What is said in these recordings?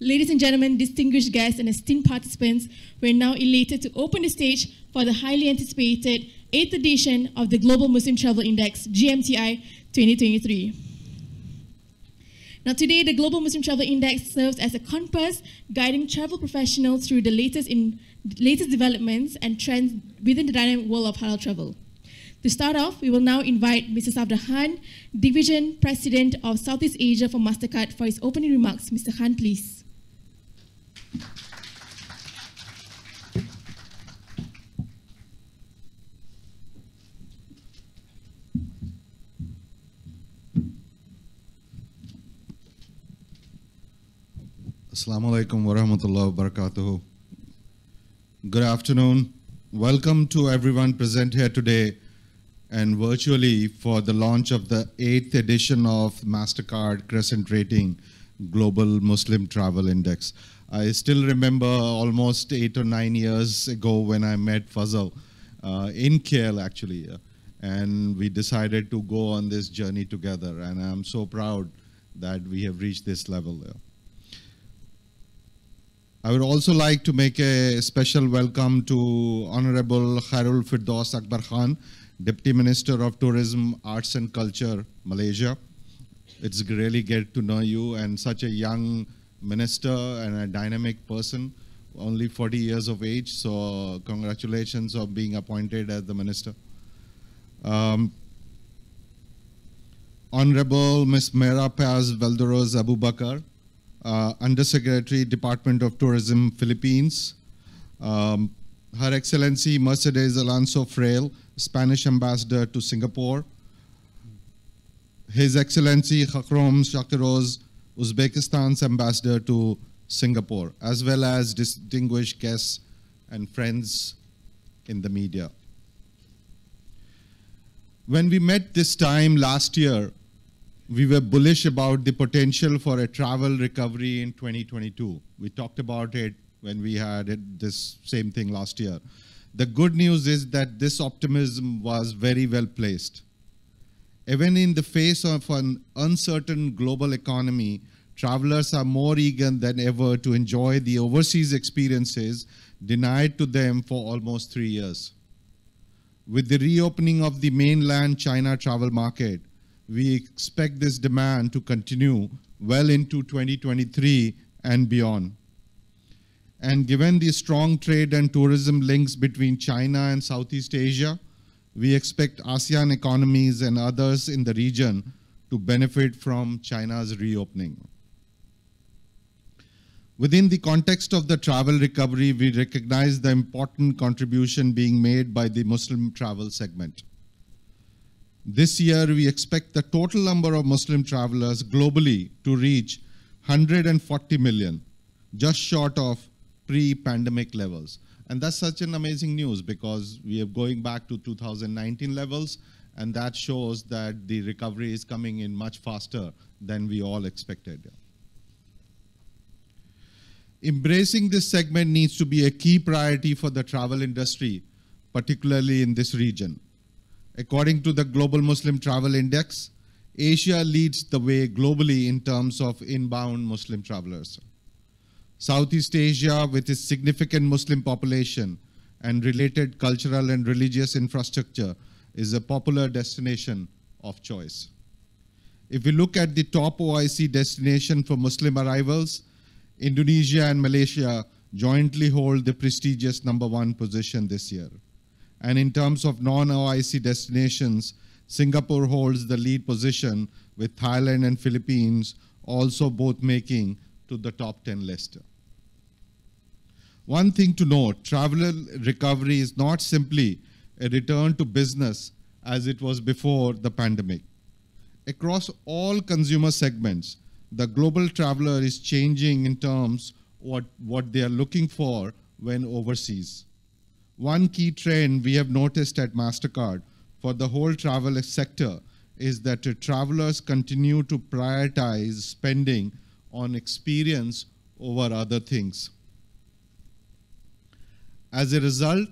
Ladies and gentlemen, distinguished guests and esteemed participants, we're now elated to open the stage for the highly anticipated 8th edition of the Global Muslim Travel Index, GMTI 2023. Now today, the Global Muslim Travel Index serves as a compass guiding travel professionals through the latest developments and trends within the dynamic world of halal travel. To start off, we will now invite Mr. Sabda Khan, Division President of Southeast Asia for Mastercard, for his opening remarks. Mr. Khan, please. Assalamu alaikum wa rahmatullahi wa barakatuhu. Good afternoon. Welcome to everyone present here today and virtually for the launch of the 8th edition of Mastercard Crescentrating Global Muslim Travel Index. I still remember almost 8 or 9 years ago when I met Fazal in KL actually, and we decided to go on this journey together, and I'm so proud that we have reached this level there. I would also like to make a special welcome to Honorable Khairul Firdaus Akbar Khan, Deputy Minister of Tourism, Arts and Culture, Malaysia. It's really great to know you, and such a young minister and a dynamic person, only 40 years of age, so congratulations on being appointed as the minister. Honorable Ms. Mera Paz Valderos Abubakar, Undersecretary, Department of Tourism, Philippines. Her Excellency Mercedes Alonso Fraile, Spanish Ambassador to Singapore. His Excellency Khakrom Shakiroz, Uzbekistan's Ambassador to Singapore, as well as distinguished guests and friends in the media. When we met this time last year, we were bullish about the potential for a travel recovery in 2022. We talked about it when we had this same thing last year. The good news is that this optimism was very well placed. Even in the face of an uncertain global economy, travelers are more eager than ever to enjoy the overseas experiences denied to them for almost 3 years. With the reopening of the mainland China travel market, we expect this demand to continue well into 2023 and beyond. And given the strong trade and tourism links between China and Southeast Asia, we expect ASEAN economies and others in the region to benefit from China's reopening. Within the context of the travel recovery, we recognize the important contribution being made by the Muslim travel segment. This year, we expect the total number of Muslim travelers globally to reach 140 million, just short of pre-pandemic levels. And that's such an amazing news because we are going back to 2019 levels, and that shows that the recovery is coming in much faster than we all expected. Embracing this segment needs to be a key priority for the travel industry, particularly in this region. According to the Global Muslim Travel Index, Asia leads the way globally in terms of inbound Muslim travelers. Southeast Asia, with its significant Muslim population and related cultural and religious infrastructure, is a popular destination of choice. If we look at the top OIC destination for Muslim arrivals, Indonesia and Malaysia jointly hold the prestigious #1 position this year. And in terms of non-OIC destinations, Singapore holds the lead position, with Thailand and Philippines also both making to the top 10 list. One thing to note, travel recovery is not simply a return to business as it was before the pandemic. Across all consumer segments, the global traveler is changing in terms of what they are looking for when overseas. One key trend we have noticed at Mastercard for the whole travel sector is that travelers continue to prioritize spending on experience over other things. As a result,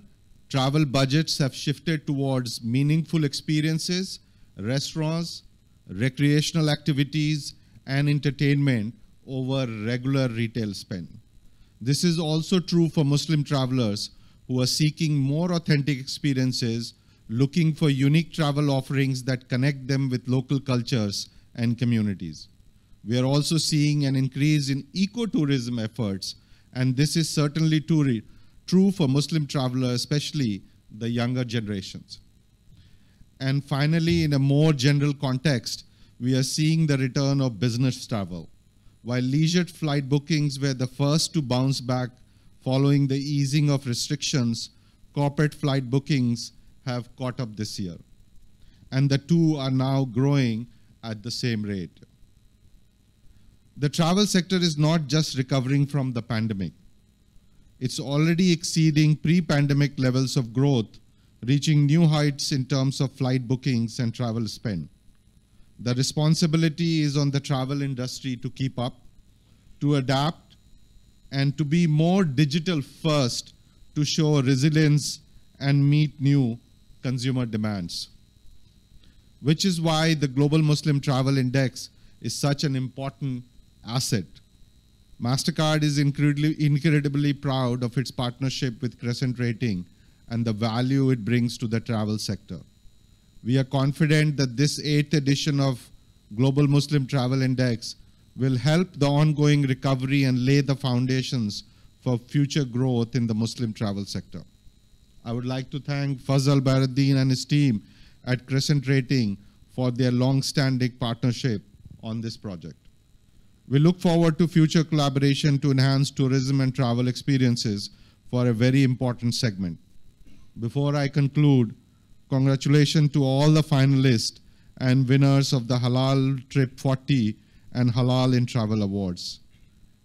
travel budgets have shifted towards meaningful experiences, restaurants, recreational activities, and entertainment over regular retail spend. This is also true for Muslim travelers who are seeking more authentic experiences, looking for unique travel offerings that connect them with local cultures and communities. We are also seeing an increase in ecotourism efforts, and this is certainly true for Muslim travelers, especially the younger generations. And finally, in a more general context, we are seeing the return of business travel. While leisure flight bookings were the first to bounce back following the easing of restrictions, corporate flight bookings have caught up this year. And the two are now growing at the same rate. The travel sector is not just recovering from the pandemic. It's already exceeding pre-pandemic levels of growth, reaching new heights in terms of flight bookings and travel spend. The responsibility is on the travel industry to keep up, to adapt, and to be more digital first to show resilience and meet new consumer demands. Which is why the Global Muslim Travel Index is such an important asset. Mastercard is incredibly proud of its partnership with Crescentrating and the value it brings to the travel sector. We are confident that this 8th edition of Global Muslim Travel Index will help the ongoing recovery and lay the foundations for future growth in the Muslim travel sector. I would like to thank Fazal Baruddin and his team at Crescentrating for their long-standing partnership on this project. We look forward to future collaboration to enhance tourism and travel experiences for a very important segment. Before I conclude, congratulations to all the finalists and winners of the Halal Trip 40 and Halal in Travel Awards.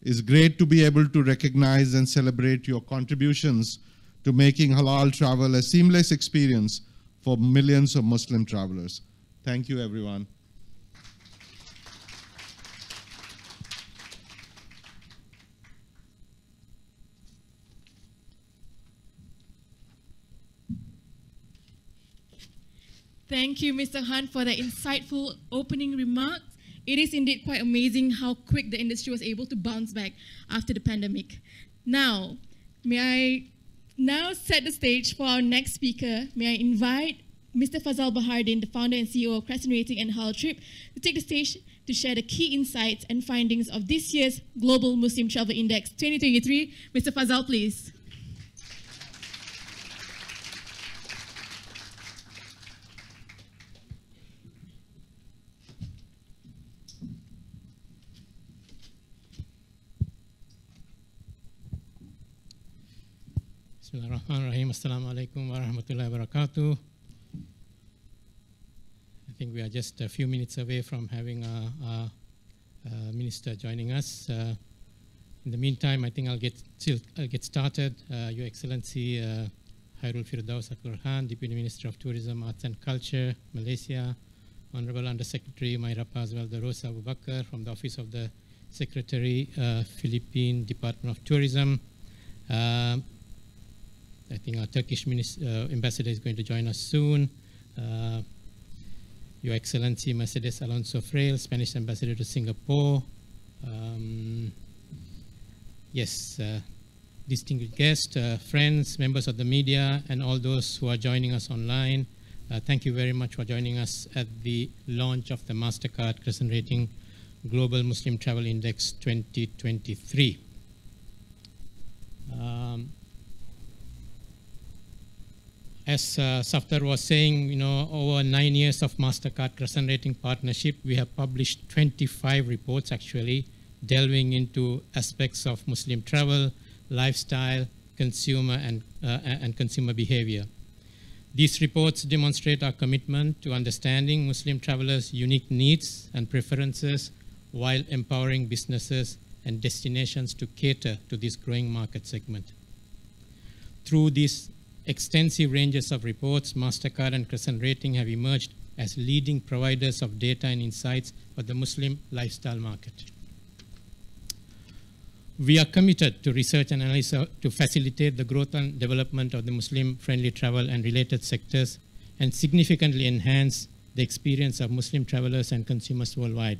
It's great to be able to recognize and celebrate your contributions to making halal travel a seamless experience for millions of Muslim travelers. Thank you, everyone. Thank you, Mr. Han, for the insightful opening remarks. It is indeed quite amazing how quick the industry was able to bounce back after the pandemic. Now, may I now set the stage for our next speaker. May I invite Mr. Fazal Bahardin, the founder and CEO of Crescentrating and Halal Trip, to take the stage to share the key insights and findings of this year's Global Muslim Travel Index 2023. Mr. Fazal, please. Bismillahirrahmanirrahim. Assalamu alaikum wa rahmatullahi wa barakatuh. I think we are just a few minutes away from having a minister joining us. In the meantime, I think I'll get started. Your Excellency Hairul Firdaus Akbar Khan, Deputy Minister of Tourism, Arts and Culture, Malaysia, Honorable Undersecretary Maira Pazwal Darosa Abu Bakar from the Office of the Secretary, Philippine Department of Tourism. I think our Turkish ambassador is going to join us soon. Your Excellency Mercedes Alonso Frail, Spanish ambassador to Singapore. Distinguished guests, friends, members of the media, and all those who are joining us online. Thank you very much for joining us at the launch of the Mastercard Crescentrating Global Muslim Travel Index 2023. As Safdar was saying, over 9 years of Mastercard Crescentrating partnership, we have published 25 reports actually, delving into aspects of Muslim travel, lifestyle, consumer and consumer behavior. These reports demonstrate our commitment to understanding Muslim travelers' unique needs and preferences while empowering businesses and destinations to cater to this growing market segment. Through these extensive ranges of reports, Mastercard and Crescentrating have emerged as leading providers of data and insights for the Muslim lifestyle market. We are committed to research and analysis to facilitate the growth and development of the Muslim-friendly travel and related sectors and significantly enhance the experience of Muslim travelers and consumers worldwide.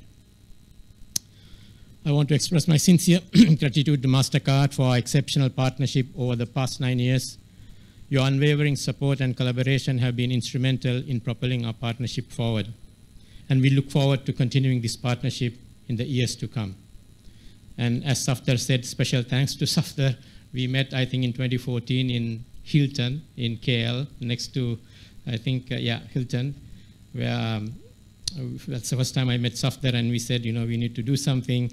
I want to express my sincere gratitude to Mastercard for our exceptional partnership over the past 9 years. Your unwavering support and collaboration have been instrumental in propelling our partnership forward. And we look forward to continuing this partnership in the years to come. And as Safdar said, special thanks to Safdar. We met, I think, in 2014 in Hilton in KL, next to, I think, Hilton, where that's the first time I met Safdar, and we said, we need to do something.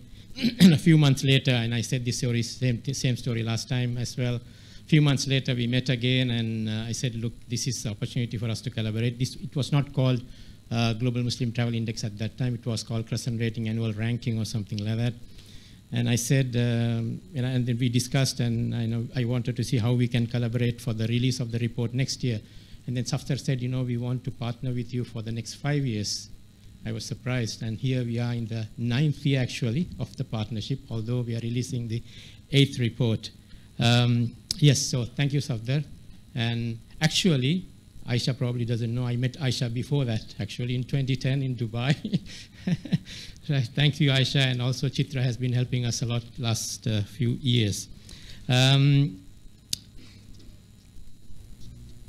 And a few months later, and I said this story, same story last time as well. A few months later, we met again, and I said, look, this is an opportunity for us to collaborate. It was not called Global Muslim Travel Index at that time. It was called Crescentrating Annual Ranking or something like that. And I said, and then we discussed, and I wanted to see how we can collaborate for the release of the report next year. And then Safdar said, we want to partner with you for the next 5 years. I was surprised, and here we are in the 9th year, actually, of the partnership, although we are releasing the 8th report. Yes, so thank you, Safdar. And actually, Aisha probably doesn't know, I met Aisha before that, actually, in 2010 in Dubai. Right, thank you, Aisha, and also Chitra has been helping us a lot last few years.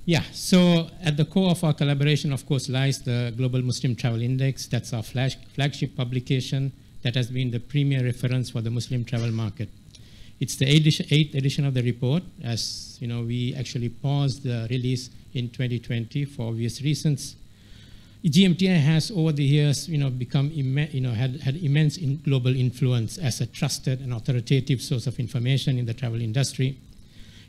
Yeah, so at the core of our collaboration, of course, lies the Global Muslim Travel Index. That's our flagship publication that has been the premier reference for the Muslim travel market. It's the 8th edition of the report. As we actually paused the release in 2020 for obvious reasons. GMTI has, over the years, become had immense global influence as a trusted and authoritative source of information in the travel industry.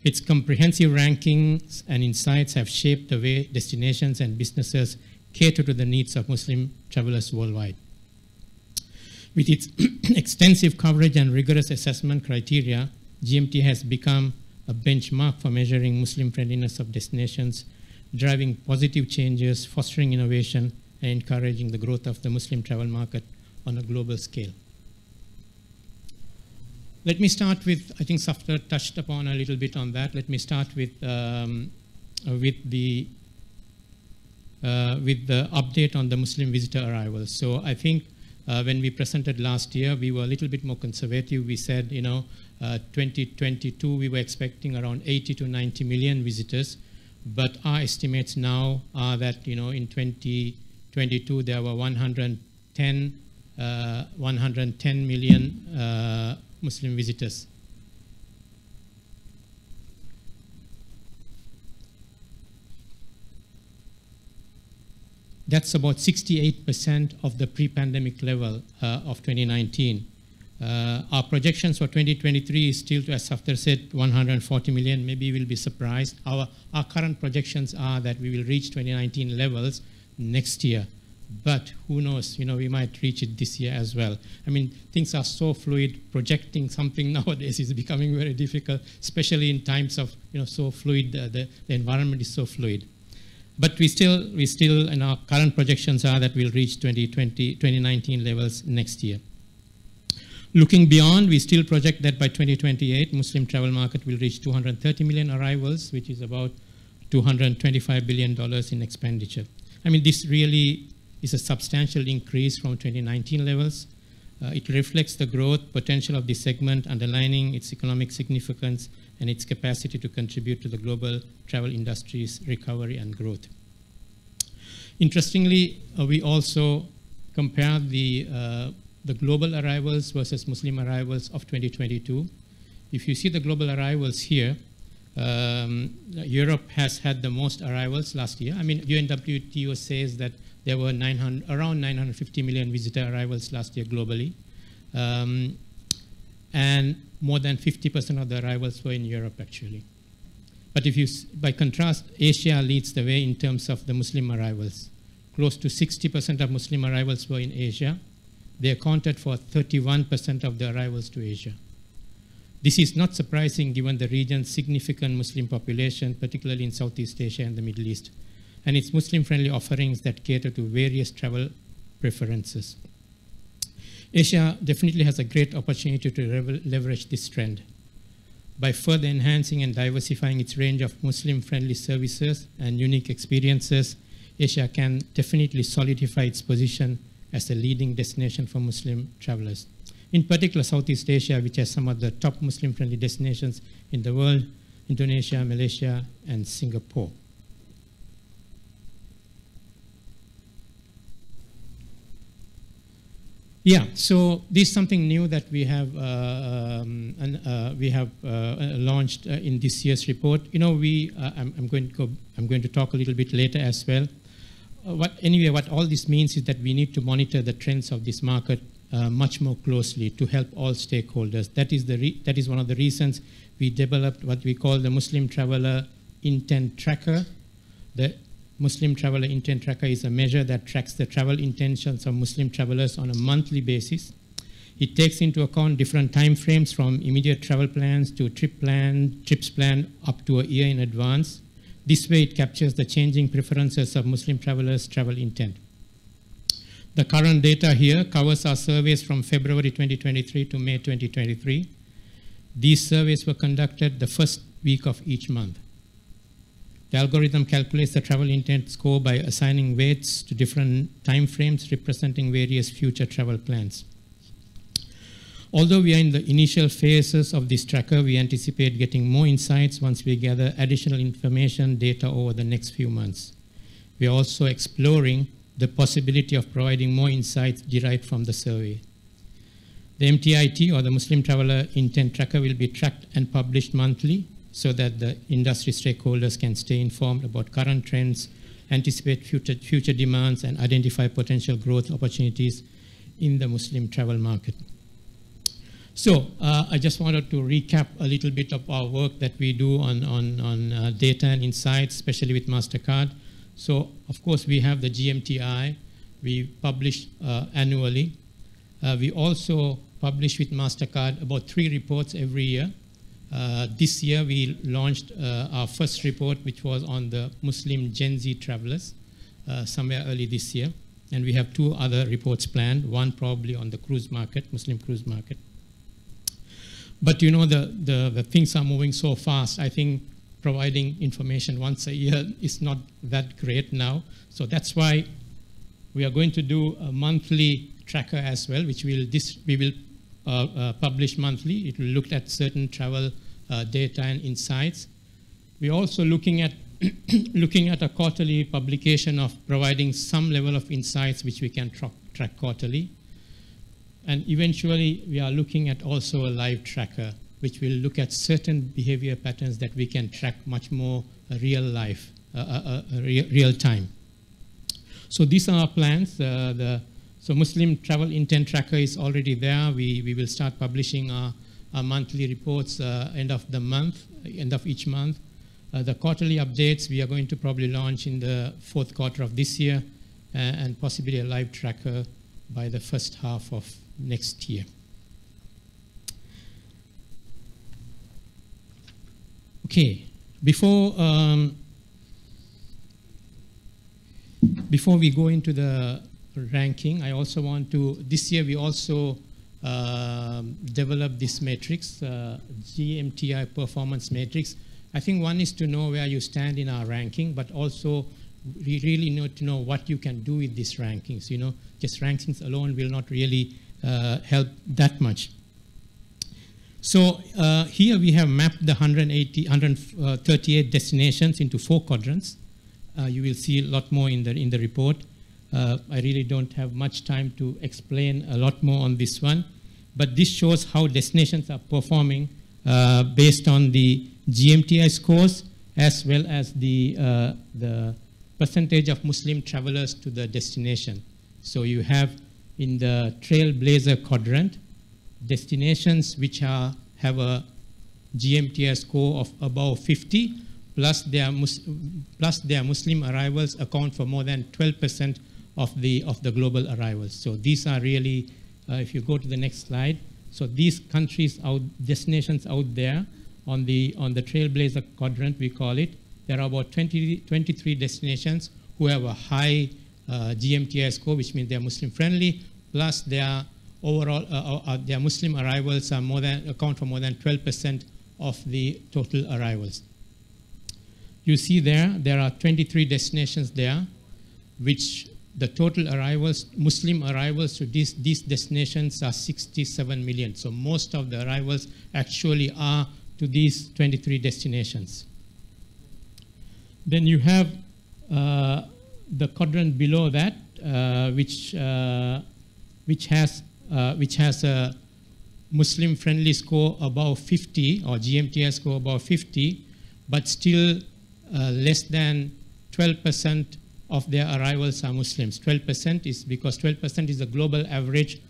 Its comprehensive rankings and insights have shaped the way destinations and businesses cater to the needs of Muslim travelers worldwide. With its extensive coverage and rigorous assessment criteria, GMT has become a benchmark for measuring Muslim friendliness of destinations, driving positive changes, fostering innovation, and encouraging the growth of the Muslim travel market on a global scale. Let me start with, I think Safdar touched upon a little bit on that. Let me start with the update on the Muslim visitor arrivals. So I think when we presented last year, we were a little bit more conservative. We said, 2022, we were expecting around 80 to 90 million visitors. But our estimates now are that, in 2022, there were 110 million Muslim visitors. That's about 68% of the pre-pandemic level of 2019. Our projections for 2023 is still, as Safdar said, 140 million. Maybe we'll be surprised. Our current projections are that we will reach 2019 levels next year. But who knows, we might reach it this year as well. I mean, things are so fluid. Projecting something nowadays is becoming very difficult, especially in times of, so fluid, the environment is so fluid. But we still, and our current projections are that we'll reach 2019 levels next year. Looking beyond, we still project that by 2028, Muslim travel market will reach 230 million arrivals, which is about $225 billion in expenditure. I mean, this really is a substantial increase from 2019 levels. It reflects the growth potential of this segment, underlining its economic significance and its capacity to contribute to the global travel industry's recovery and growth. Interestingly, we also compare the global arrivals versus Muslim arrivals of 2022. If you see the global arrivals here, Europe has had the most arrivals last year. I mean, UNWTO says that there were around 950 million visitor arrivals last year globally. And more than 50% of the arrivals were in Europe, actually. But by contrast, Asia leads the way in terms of the Muslim arrivals. Close to 60% of Muslim arrivals were in Asia. They accounted for 31% of the arrivals to Asia. This is not surprising given the region's significant Muslim population, particularly in Southeast Asia and the Middle East, and its Muslim-friendly offerings that cater to various travel preferences. Asia definitely has a great opportunity to leverage this trend. By further enhancing and diversifying its range of Muslim-friendly services and unique experiences, Asia can definitely solidify its position as a leading destination for Muslim travelers. in particular Southeast Asia, which has some of the top Muslim-friendly destinations in the world, Indonesia, Malaysia, and Singapore. Yeah, so this is something new that we have launched in this year's report. You know, I'm going to talk a little bit later as well. What all this means is that we need to monitor the trends of this market much more closely to help all stakeholders. That is one of the reasons we developed what we call the Muslim Traveler Intent Tracker. The Muslim Traveler Intent Tracker is a measure that tracks the travel intentions of Muslim travelers on a monthly basis. It takes into account different time frames from immediate travel plans to trips planned up to a year in advance. This way it captures the changing preferences of Muslim travelers' travel intent. The current data here covers our surveys from February 2023 to May 2023. These surveys were conducted the first week of each month. The algorithm calculates the travel intent score by assigning weights to different time frames representing various future travel plans. Although we are in the initial phases of this tracker, we anticipate getting more insights once we gather additional information data over the next few months. We are also exploring the possibility of providing more insights derived from the survey. The MTIT, or the Muslim Traveler Intent Tracker, will be tracked and published monthly so that the industry stakeholders can stay informed about current trends, anticipate future demands, and identify potential growth opportunities in the Muslim travel market. So I just wanted to recap a little bit of our work that we do on data and insights, especially with Mastercard. So, of course, we have the GMTI. We publish annually. We also publish with Mastercard about 3 reports every year. This year, we launched our first report, which was on the Muslim Gen Z travelers, somewhere early this year. And we have 2 other reports planned, one probably on the cruise market, Muslim cruise market. But you know, the things are moving so fast. I think providing information once a year is not that great now. So that's why we are going to do a monthly tracker as well, which we will publish monthly. It will look at certain travel data and insights. We're also looking at a quarterly publication of providing some level of insights which we can track quarterly. And eventually, we are looking at also a live tracker, which will look at certain behavior patterns that we can track much more real life, real time. So these are our plans. So Muslim Travel Intent Tracker is already there. We will start publishing our monthly reports end of each month. The quarterly updates we are going to probably launch in the 4th quarter of this year, and possibly a live tracker by the first half of next year. Okay, before we go into the ranking, I also want to, this year we also developed this matrix, GMTI performance matrix. I think one is to know where you stand in our ranking, but also we really need to know what you can do with these rankings. You know, just rankings alone will not really help that much. So here we have mapped the 138 destinations into 4 quadrants. You will see a lot more in the report. I really don't have much time to explain a lot more on this one, but this shows how destinations are performing based on the GMTI scores, as well as the percentage of Muslim travelers to the destination. So you have in the Trailblazer quadrant, destinations which have a GMTI score of above 50, plus their Muslim arrivals account for more than 12% of the global arrivals. So these are really, if you go to the next slide, so these countries destinations out there on the Trailblazer quadrant, we call it, there are about 23 destinations who have a high GMTI score, which means they're Muslim friendly, plus their overall their Muslim arrivals are account for more than 12% of the total arrivals. You see there are 23 destinations there, which the total arrivals, Muslim arrivals to these destinations are 67 million. So most of the arrivals actually are to these 23 destinations. Then you have the quadrant below that, which has a Muslim-friendly score above 50, or GMTI score above 50, but still less than 12% of their arrivals are Muslims. 12% is because 12% is the global average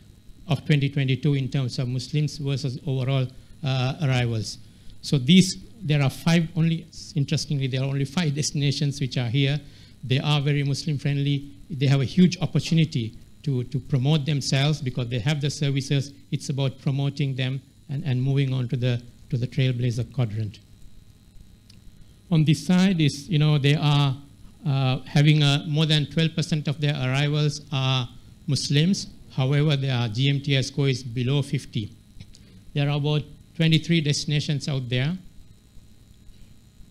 of 2022 in terms of Muslims versus overall arrivals. So there are interestingly, there are only 5 destinations which are here. They are very Muslim-friendly. They have a huge opportunity to promote themselves because they have the services. It's about promoting them and moving on to the Trailblazer quadrant. On this side is, they are having more than 12% of their arrivals are Muslims. However, their GMTI score is below 50. There are about 23 destinations out there,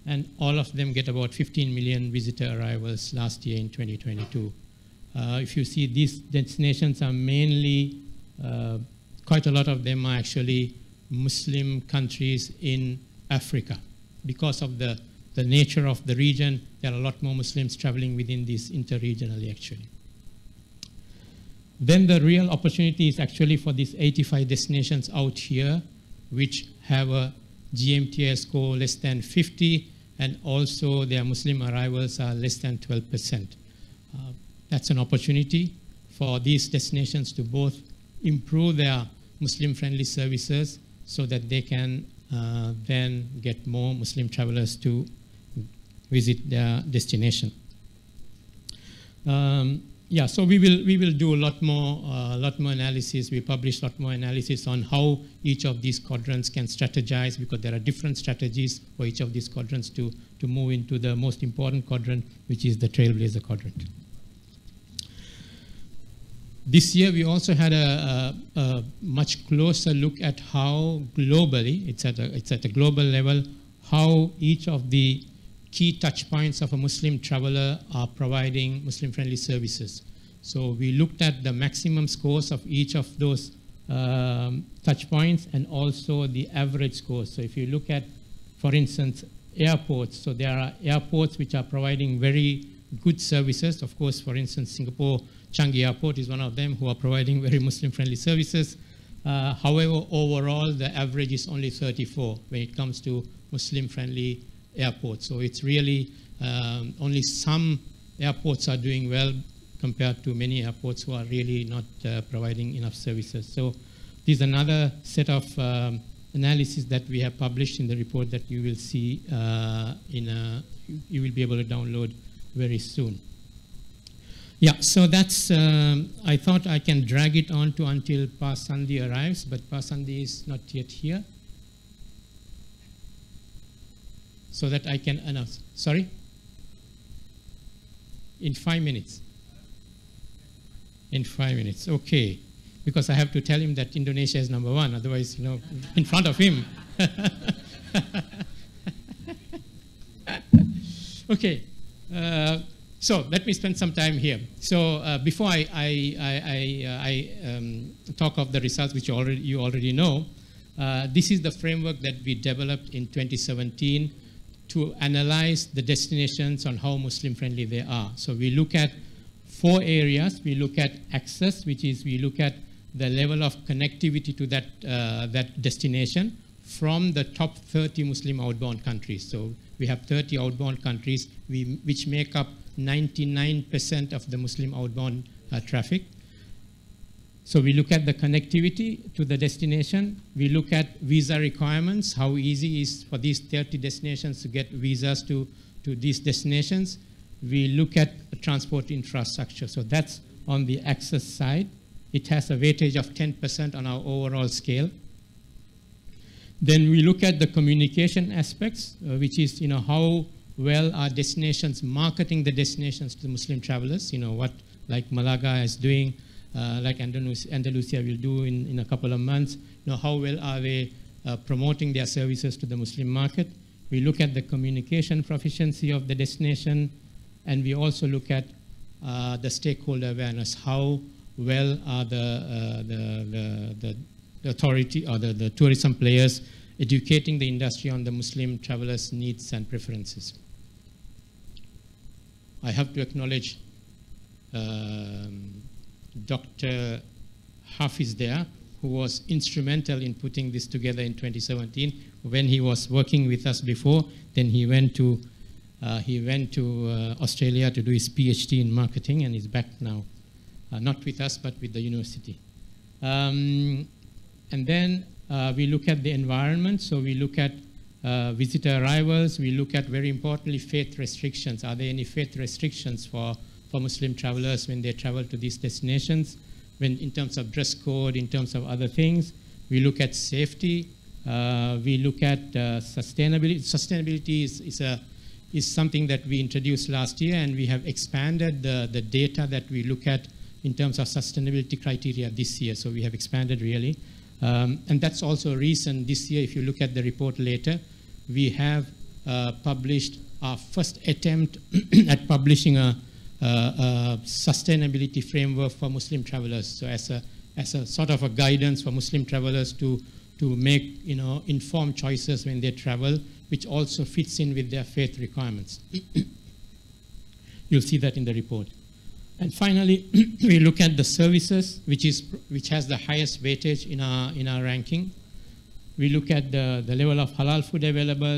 and all of them get about 15 million visitor arrivals last year in 2022. If you see, these destinations are mainly, quite a lot of them are actually Muslim countries in Africa. Because of the nature of the region, there are a lot more Muslims traveling within this interregionally, actually. Then the real opportunity is actually for these 85 destinations out here, which have a GMTI score less than 50, and also their Muslim arrivals are less than 12%. That's an opportunity for these destinations to both improve their Muslim-friendly services so that they can then get more Muslim travelers to visit their destination. So we will do a lot more analysis. We publish a lot more analysis on how each of these quadrants can strategize, because there are different strategies for each of these quadrants to move into the most important quadrant, which is the Trailblazer quadrant. This year, we also had a much closer look at how globally, it's at a global level, how each of the key touch points of a Muslim traveler are providing Muslim-friendly services. So we looked at the maximum scores of each of those touch points and also the average scores. So if you look at, for instance, airports, so there are airports which are providing very good services. Of course, for instance, Singapore Changi Airport is one of them who are providing very Muslim-friendly services. However, overall, the average is only 34 when it comes to Muslim-friendly airports. So it's really only some airports are doing well compared to many airports who are really not providing enough services. So this is another set of analysis that we have published in the report that you will see you will be able to download very soon. Yeah, so that's, I thought I can drag it on to until Pa Sandi arrives, but Pa Sandi is not yet here. So that I can announce. Sorry? In 5 minutes. In 5 minutes, okay. Because I have to tell him that Indonesia is #1, otherwise, in front of him. Okay. So let me spend some time here. So before I talk of the results, which you already know, this is the framework that we developed in 2017 to analyze the destinations on how Muslim-friendly they are. So we look at 4 areas. We look at access, which is we look at the level of connectivity to that destination from the top 30 Muslim outbound countries. So we have 30 outbound countries which make up 99% of the Muslim outbound traffic. So we look at the connectivity to the destination. We look at visa requirements, how easy it is for these 30 destinations to get visas to these destinations. We look at transport infrastructure. So that's on the access side. It has a weightage of 10% on our overall scale. Then we look at the communication aspects, which is how well are destinations marketing the destinations to the Muslim travelers, what like Malaga is doing, like Andalusia will do in a couple of months, how well are they promoting their services to the Muslim market. We look at the communication proficiency of the destination, and we also look at the stakeholder awareness. How well are the authority or the tourism players educating the industry on the Muslim travelers' needs and preferences? I have to acknowledge Dr. Hafiz there, who was instrumental in putting this together in 2017. When he was working with us before, then he went to Australia to do his PhD in marketing, and is back now, not with us, but with the university. And then we look at the environment. So we look at visitor arrivals. We look at, very importantly, faith restrictions. Are there any faith restrictions for Muslim travelers when they travel to these destinations? When, in terms of dress code, in terms of other things. We look at safety. We look at sustainability. Sustainability is something that we introduced last year, and we have expanded the data that we look at in terms of sustainability criteria this year. So we have expanded really. And that's also a reason this year, if you look at the report later, we have published our first attempt at publishing a sustainability framework for Muslim travelers. So as a sort of a guidance for Muslim travelers to make informed choices when they travel, which also fits in with their faith requirements. You'll see that in the report. And finally, we look at the services, which has the highest weightage in our ranking. We look at the level of halal food available,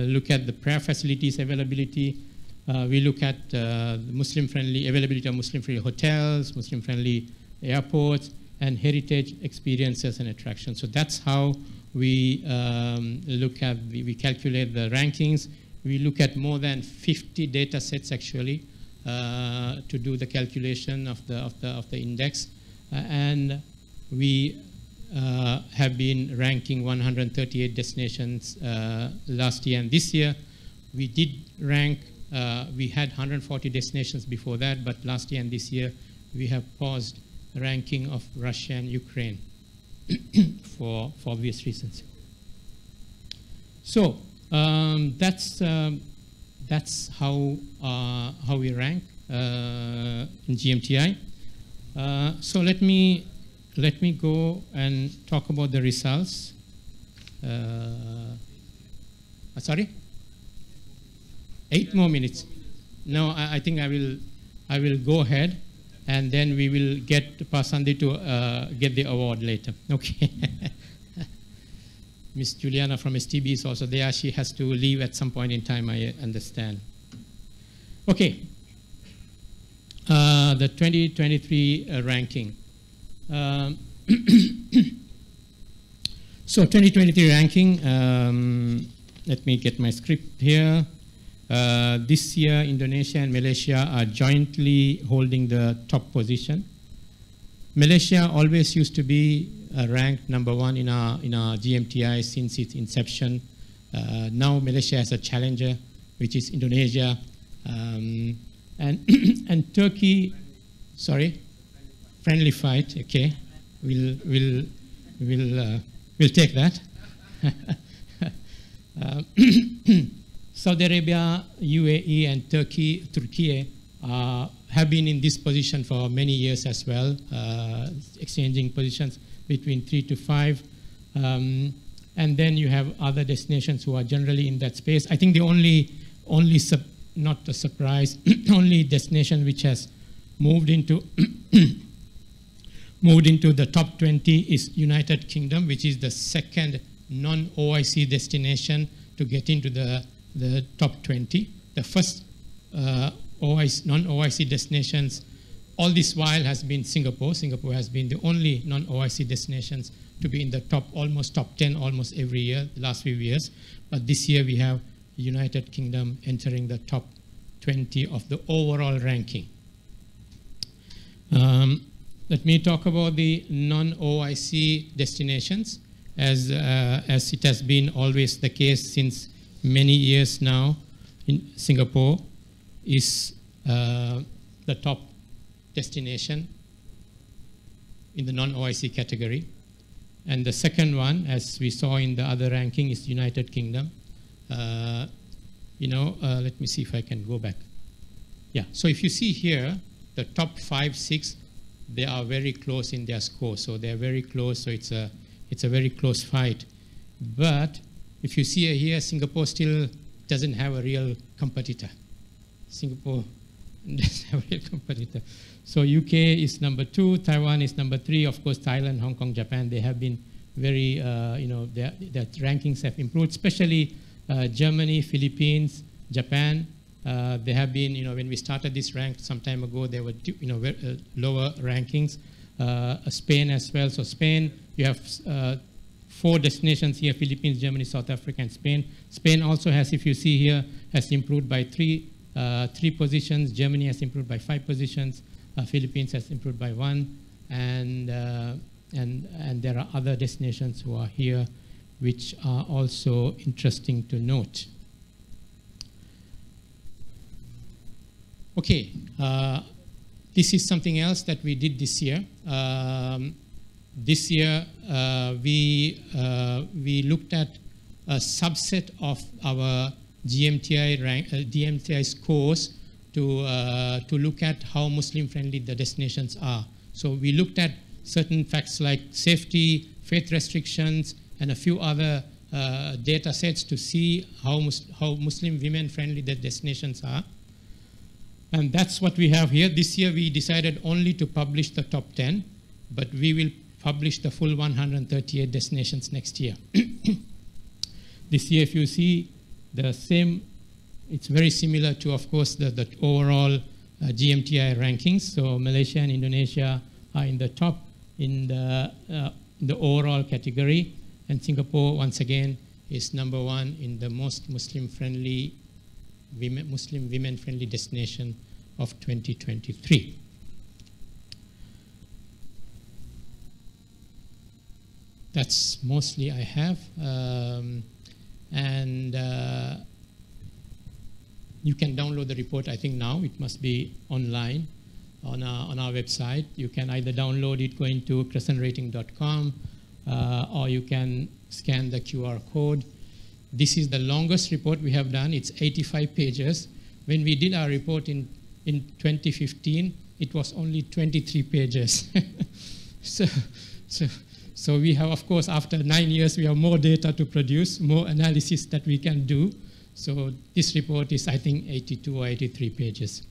look at the prayer facilities availability. We look at Muslim-friendly availability of Muslim-friendly hotels, Muslim-friendly airports, and heritage experiences and attractions. So that's how we we calculate the rankings. We look at more than 50 data sets actually to do the calculation of the index, and we have been ranking 138 destinations last year, and this year we did rank. We had 140 destinations before that, but last year and this year we have paused ranking of Russia and Ukraine for obvious reasons. So that's how we rank in GMTI. So let me go and talk about the results. Sorry, 8 more minutes. No, I think I will go ahead, and then we will get Pasandi to get the award later. Okay. Miss Juliana from STB is also there. She has to leave at some point in time, I understand. Okay. The 2023 ranking. So 2023 ranking, let me get my script here. This year, Indonesia and Malaysia are jointly holding the top position. Malaysia always used to be ranked #1 in our GMTI since its inception. Now Malaysia has a challenger, which is Indonesia, and Turkey. Sorry, friendly fight. Okay, we'll take that. Saudi Arabia, UAE, and Turkey have been in this position for many years as well, exchanging positions between 3 to 5. And then you have other destinations who are generally in that space. I think the only not a surprise, only destination which has moved into the top 20 is United Kingdom, which is the second non-OIC destination to get into the top 20. The first non-OIC destinations all this while has been Singapore. Singapore has been the only non-OIC destinations to be in the almost top 10 almost every year, the last few years. But this year we have United Kingdom entering the top 20 of the overall ranking. Let me talk about the non-OIC destinations, as it has been always the case since many years now. In Singapore is the top destination in the non-OIC category. And the second one, as we saw in the other ranking, is United Kingdom. Let me see if I can go back. Yeah, so if you see here, the top 5, 6, they are very close in their score. So they're very close, so it's a very close fight. But if you see here, Singapore still doesn't have a real competitor. Singapore doesn't have a real competitor. So UK is number 2, Taiwan is number 3, of course Thailand, Hong Kong, Japan, they have been very, their rankings have improved, especially Germany, Philippines, Japan. They have been, when we started this rank some time ago, there were lower rankings. Spain as well. So Spain, you have 4 destinations here: Philippines, Germany, South Africa, and Spain. Spain also has, if you see here, has improved by 3 positions. Germany has improved by 5 positions. Philippines has improved by 1, and there are other destinations who are here, which are also interesting to note. Okay, this is something else that we did this year. This year, we looked at a subset of our GMTI scores to look at how Muslim-friendly the destinations are. So we looked at certain facts like safety, faith restrictions, and a few other data sets to see how Muslim women-friendly the destinations are. And that's what we have here. This year we decided only to publish the top 10, but we will publish the full 138 destinations next year. This year, if you see the same, it's very similar to, of course, the overall GMTI rankings. So Malaysia and Indonesia are in the top in the overall category, and Singapore, once again, is number 1 in the most Muslim-friendly, Muslim women-friendly destination of 2023. That's mostly I have, and you can download the report. I think now it must be online on our website. You can either download it going to crescentrating.com, or you can scan the QR code. This is the longest report we have done. It's 85 pages. When we did our report in 2015, it was only 23 pages. So we have, of course, after 9 years, we have more data to produce, more analysis that we can do. So this report is, I think, 82 or 83 pages.